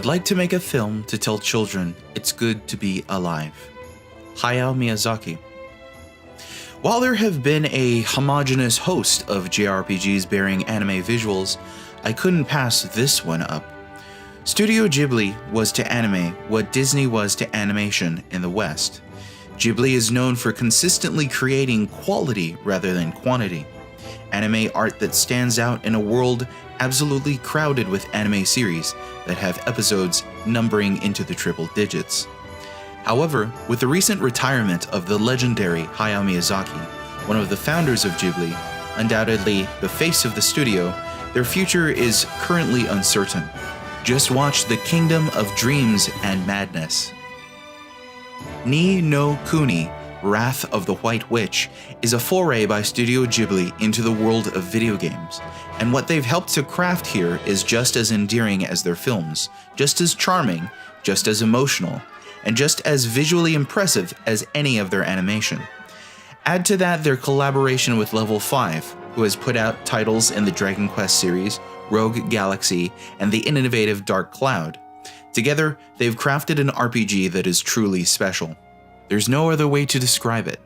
would like to make a film to tell children it's good to be alive. Hayao Miyazaki. While there have been a homogeneous host of JRPGs bearing anime visuals, I couldn't pass this one up. Studio Ghibli was to anime what Disney was to animation in the West. Ghibli is known for consistently creating quality rather than quantity. Anime art that stands out in a world absolutely crowded with anime series that have episodes numbering into the triple digits. However, with the recent retirement of the legendary Hayao Miyazaki, one of the founders of Ghibli, undoubtedly the face of the studio, their future is currently uncertain. Just watch The Kingdom of Dreams and Madness. Ni no Kuni, Wrath of the White Witch, is a foray by Studio Ghibli into the world of video games, and what they've helped to craft here is just as endearing as their films, just as charming, just as emotional, and just as visually impressive as any of their animation. Add to that their collaboration with Level 5, who has put out titles in the Dragon Quest series, Rogue Galaxy, and the innovative Dark Cloud. Together, they've crafted an RPG that is truly special. There's no other way to describe it.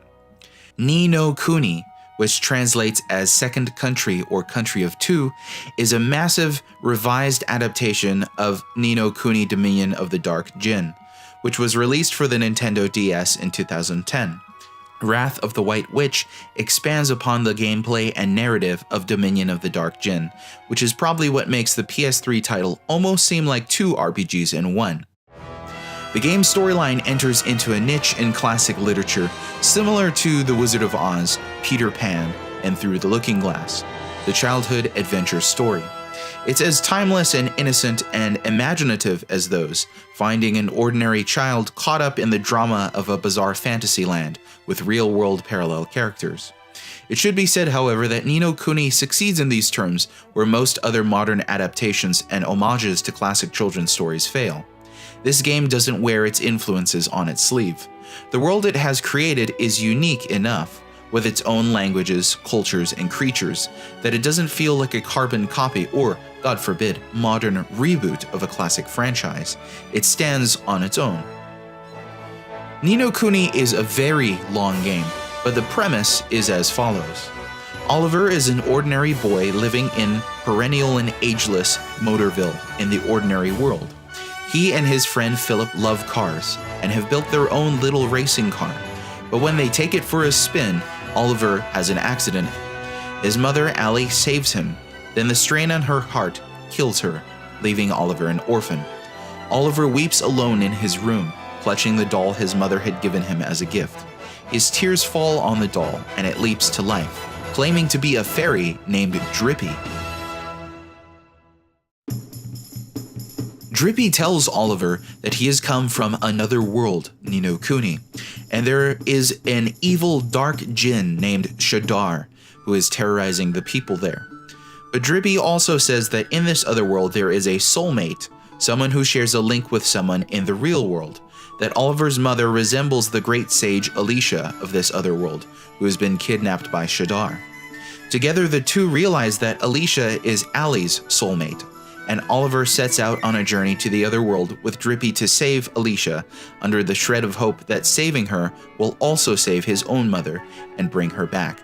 Ni no Kuni, which translates as Second Country or Country of Two, is a massive, revised adaptation of Ni no Kuni Dominion of the Dark Djinn, which was released for the Nintendo DS in 2010. Wrath of the White Witch expands upon the gameplay and narrative of Dominion of the Dark Djinn, which is probably what makes the PS3 title almost seem like two RPGs in one. The game's storyline enters into a niche in classic literature similar to The Wizard of Oz, Peter Pan, and Through the Looking Glass, the childhood adventure story. It's as timeless and innocent and imaginative as those, finding an ordinary child caught up in the drama of a bizarre fantasy land with real-world parallel characters. It should be said, however, that Ni no Kuni succeeds in these terms where most other modern adaptations and homages to classic children's stories fail. This game doesn't wear its influences on its sleeve. The world it has created is unique enough, with its own languages, cultures, and creatures, that it doesn't feel like a carbon copy or, God forbid, modern reboot of a classic franchise. It stands on its own. Ni no Kuni is a very long game, but the premise is as follows. Oliver is an ordinary boy living in perennial and ageless Motorville in the ordinary world. He and his friend Philip love cars and have built their own little racing car, but when they take it for a spin, Oliver has an accident. His mother, Allie, saves him, then the strain on her heart kills her, leaving Oliver an orphan. Oliver weeps alone in his room, clutching the doll his mother had given him as a gift. His tears fall on the doll, and it leaps to life, claiming to be a fairy named Drippy. Drippy tells Oliver that he has come from another world, Ni no Kuni, and there is an evil dark djinn named Shadar who is terrorizing the people there. But Drippy also says that in this other world there is a soulmate, someone who shares a link with someone in the real world, that Oliver's mother resembles the great sage Alicia of this other world, who has been kidnapped by Shadar. Together the two realize that Alicia is Allie's soulmate, and Oliver sets out on a journey to the other world with Drippy to save Alicia, under the shred of hope that saving her will also save his own mother and bring her back.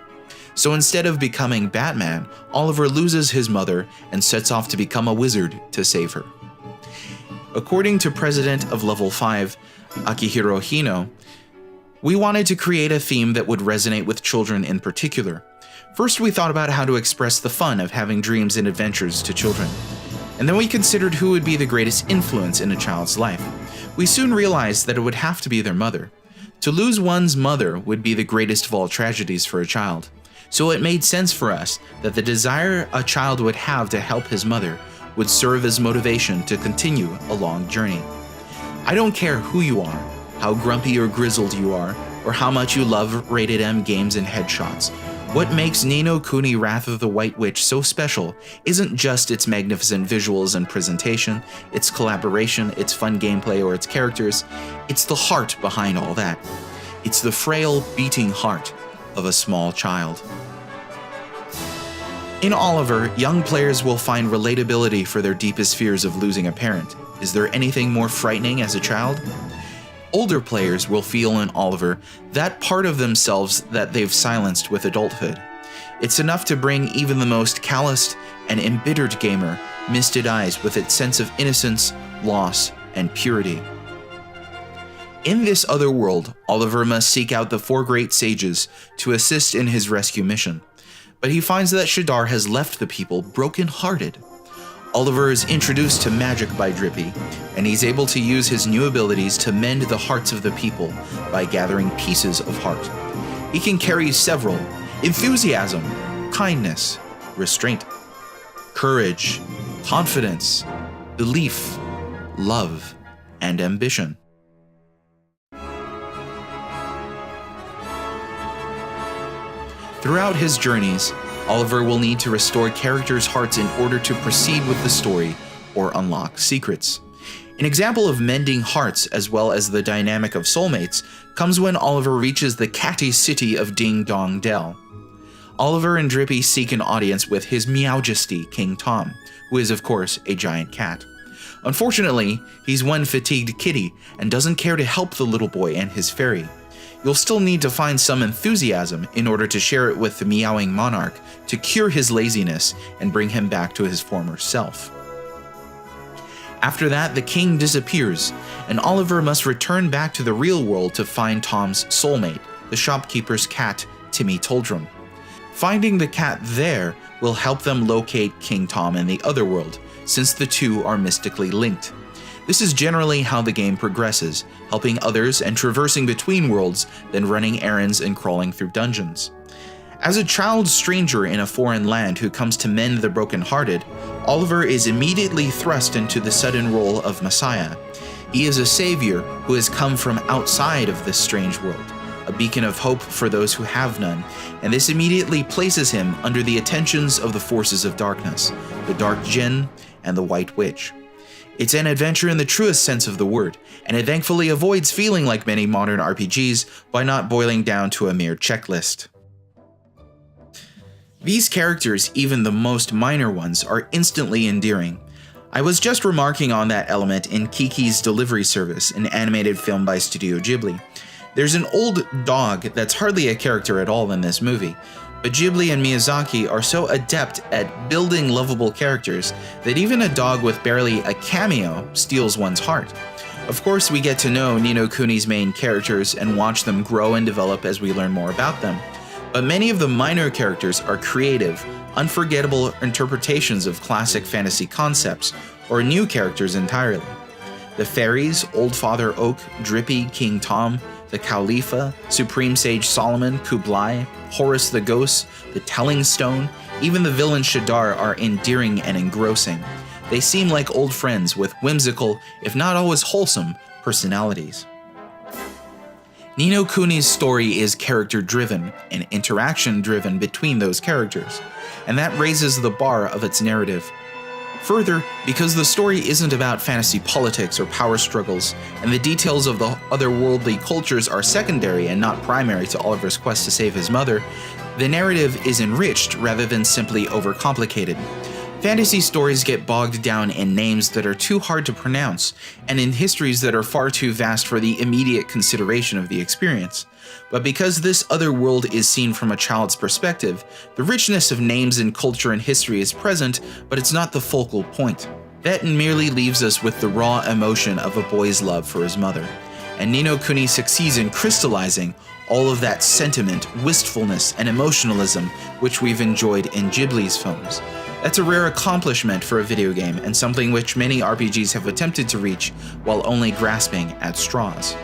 So instead of becoming Batman, Oliver loses his mother and sets off to become a wizard to save her. According to President of Level 5, Akihiro Hino, we wanted to create a theme that would resonate with children in particular. First, we thought about how to express the fun of having dreams and adventures to children. And then we considered who would be the greatest influence in a child's life. We soon realized that it would have to be their mother. To lose one's mother would be the greatest of all tragedies for a child. So it made sense for us that the desire a child would have to help his mother would serve as motivation to continue a long journey. I don't care who you are, how grumpy or grizzled you are, or how much you love rated M games and headshots. What makes Ni no Kuni Wrath of the White Witch so special isn't just its magnificent visuals and presentation, its collaboration, its fun gameplay, or its characters. It's the heart behind all that. It's the frail, beating heart of a small child. In Oliver, young players will find relatability for their deepest fears of losing a parent, Is there anything more frightening as a child? Older players will feel in Oliver that part of themselves that they've silenced with adulthood. It's enough to bring even the most calloused and embittered gamer misted eyes with its sense of innocence, loss, and purity. In this other world, Oliver must seek out the four great sages to assist in his rescue mission, but he finds that Shadar has left the people broken-hearted. Oliver is introduced to magic by Drippy, and he's able to use his new abilities to mend the hearts of the people by gathering pieces of heart. He can carry several: enthusiasm, kindness, restraint, courage, confidence, belief, love, and ambition. Throughout his journeys, Oliver will need to restore characters' hearts in order to proceed with the story or unlock secrets. An example of mending hearts as well as the dynamic of soulmates comes when Oliver reaches the catty city of Ding Dong Dell. Oliver and Drippy seek an audience with His Meowjesty King Tom, who is of course a giant cat. Unfortunately, he's one fatigued kitty and doesn't care to help the little boy and his fairy. You'll still need to find some enthusiasm in order to share it with the meowing monarch to cure his laziness and bring him back to his former self. After that, the king disappears, and Oliver must return back to the real world to find Tom's soulmate, the shopkeeper's cat, Timmy Toldrum. Finding the cat there will help them locate King Tom in the other world, since the two are mystically linked. This is generally how the game progresses, helping others and traversing between worlds, then running errands and crawling through dungeons. As a child stranger in a foreign land who comes to mend the broken-hearted, Oliver is immediately thrust into the sudden role of Messiah. He is a savior who has come from outside of this strange world, a beacon of hope for those who have none, and this immediately places him under the attentions of the forces of darkness, the Dark Djinn and the White Witch. It's an adventure in the truest sense of the word, and it thankfully avoids feeling like many modern RPGs by not boiling down to a mere checklist. These characters, even the most minor ones, are instantly endearing. I was just remarking on that element in Kiki's Delivery Service, an animated film by Studio Ghibli. There's an old dog that's hardly a character at all in this movie, but Ghibli and Miyazaki are so adept at building lovable characters that even a dog with barely a cameo steals one's heart. Of course, we get to know Ni no Kuni's main characters and watch them grow and develop as we learn more about them. But many of the minor characters are creative, unforgettable interpretations of classic fantasy concepts, or new characters entirely. The fairies, Old Father Oak, Drippy, King Tom, the Khalifa, Supreme Sage Solomon, Kublai, Horus the Ghost, the Telling Stone, even the villain Shadar are endearing and engrossing. They seem like old friends with whimsical, if not always wholesome, personalities. Ni no Kuni's story is character-driven and interaction-driven between those characters, and that raises the bar of its narrative. Further, because the story isn't about fantasy politics or power struggles, and the details of the otherworldly cultures are secondary and not primary to Oliver's quest to save his mother, the narrative is enriched rather than simply overcomplicated. Fantasy stories get bogged down in names that are too hard to pronounce, and in histories that are far too vast for the immediate consideration of the experience. But because this other world is seen from a child's perspective, the richness of names and culture and history is present, but it's not the focal point. That merely leaves us with the raw emotion of a boy's love for his mother. And Ni no Kuni succeeds in crystallizing all of that sentiment, wistfulness, and emotionalism which we've enjoyed in Ghibli's films. That's a rare accomplishment for a video game, and something which many RPGs have attempted to reach while only grasping at straws.